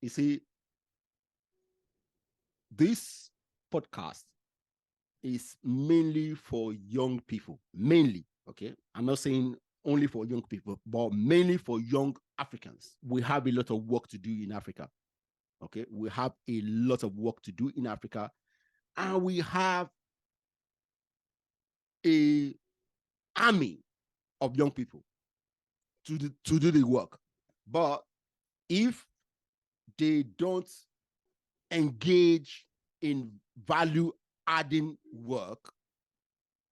You see, this podcast is mainly for young people, mainly, okay? I'm not saying only for young people, but mainly for young Africans. We have a lot of work to do in Africa, okay? We have a lot of work to do in Africa, and we have a army of young people to do the work. But if they don't engage in value adding work,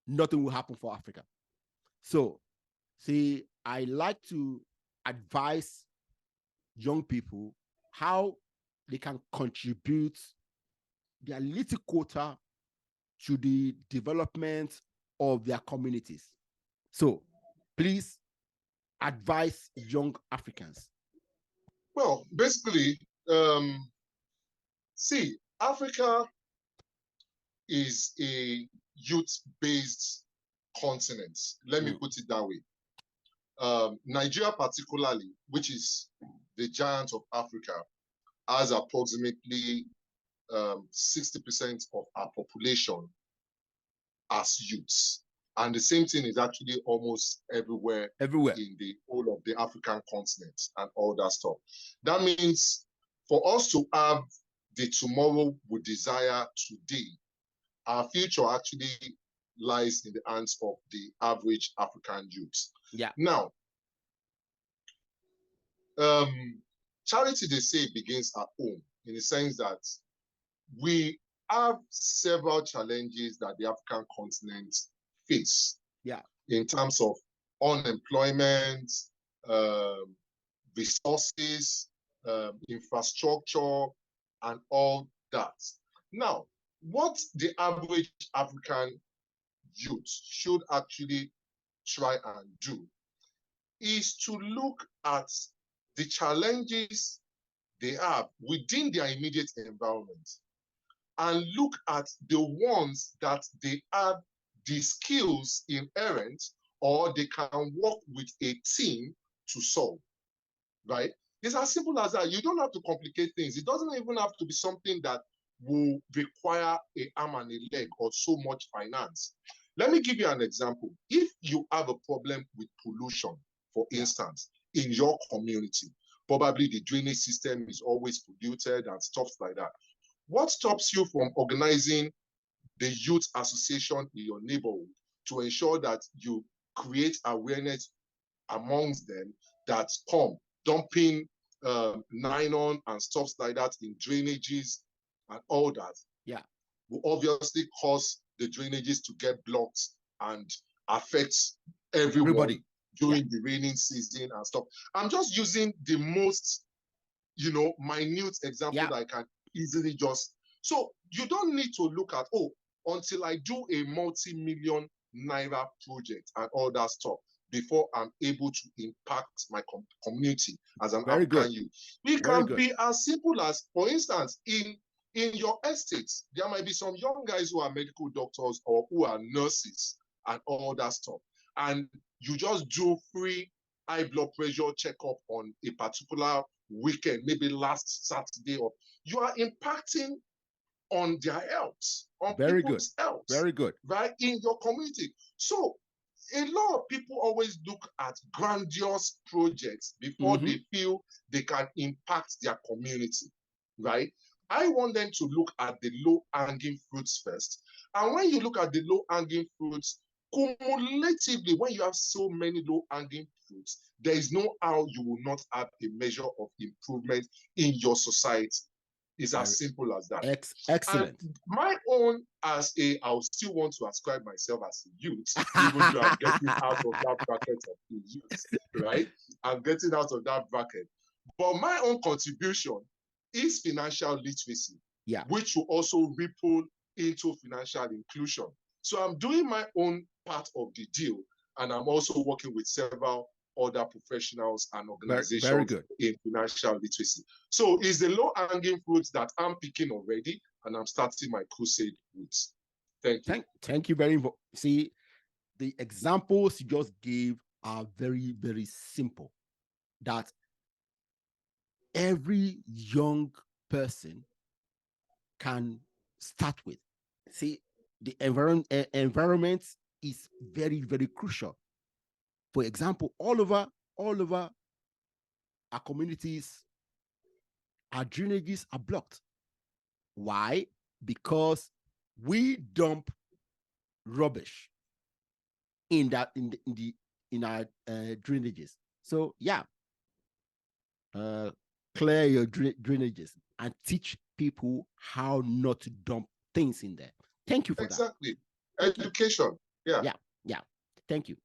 nothing will happen for Africa. So, see, I like to advise young people how they can contribute their little quota to the development of their communities. So, please advise young Africans. Well, basically, see, Africa is a youth-based continent. Let me put it that way. Nigeria particularly, which is the giant of Africa, has approximately 60% of our population as youths. And the same thing is actually almost everywhere in the whole of the African continent and all that stuff. That means for us to have the tomorrow we desire today, our future actually lies in the hands of the average African youth. Yeah. Now, charity, they say, begins at home, in the sense that we have several challenges that the African continent face. Yeah. In terms of unemployment, resources, infrastructure, and all that. Now, what the average African youth should actually try and do is to look at the challenges they have within their immediate environment and look at the ones that they have the skills inherent or they can work with a team to solve, right? It's as simple as that. You don't have to complicate things. It doesn't even have to be something that will require an arm and a leg or so much finance. Let me give you an example. If you have a problem with pollution, for instance, in your community, probably the drainage system is always polluted and stuff like that. What stops you from organizing the youth association in your neighborhood to ensure that you create awareness amongst them that dumping nylon and stuff like that in drainages and all that will obviously cause the drainages to get blocked and affect everybody during the raining season and stuff. I'm just using the most, minute example that I can easily just. So you don't need to look at, until I do a multi-million naira project and all that stuff before I'm able to impact my community as an African youth. It can be as simple as, for instance, in your estates, there might be some young guys who are medical doctors or who are nurses and all that stuff. And you just do free high blood pressure checkup on a particular weekend, maybe last Saturday, or you are impacting on their health, on people's health. Very good. Right, in your community. So a lot of people always look at grandiose projects before they feel they can impact their community, right? I want them to look at the low-hanging fruits first. And when you look at the low-hanging fruits, cumulatively, when you have so many low-hanging fruits, there is no how you will not have a measure of improvement in your society. It's as simple as that. Excellent. And my own, I will still want to ascribe myself as a youth, even though I'm getting out of that bracket of the youth, right? I'm getting out of that bracket. But my own contribution is financial literacy, which will also ripple into financial inclusion. So I'm doing my own part of the deal, and I'm also working with several other professionals and organizations in financial literacy. So it's the low-hanging fruits that I'm picking already, and I'm starting my crusade with. Thank you. Thank you very much. See, the examples you just gave are very, very simple. That every young person can start with. See, the environment is very, very crucial. For example, all over our communities, our drainages are blocked. Why? Because we dump rubbish in that in our drainages. So yeah, clear your drainages and teach people how not to dump things in there. Thank you for Exactly. that. Education. Yeah. Yeah. Thank you.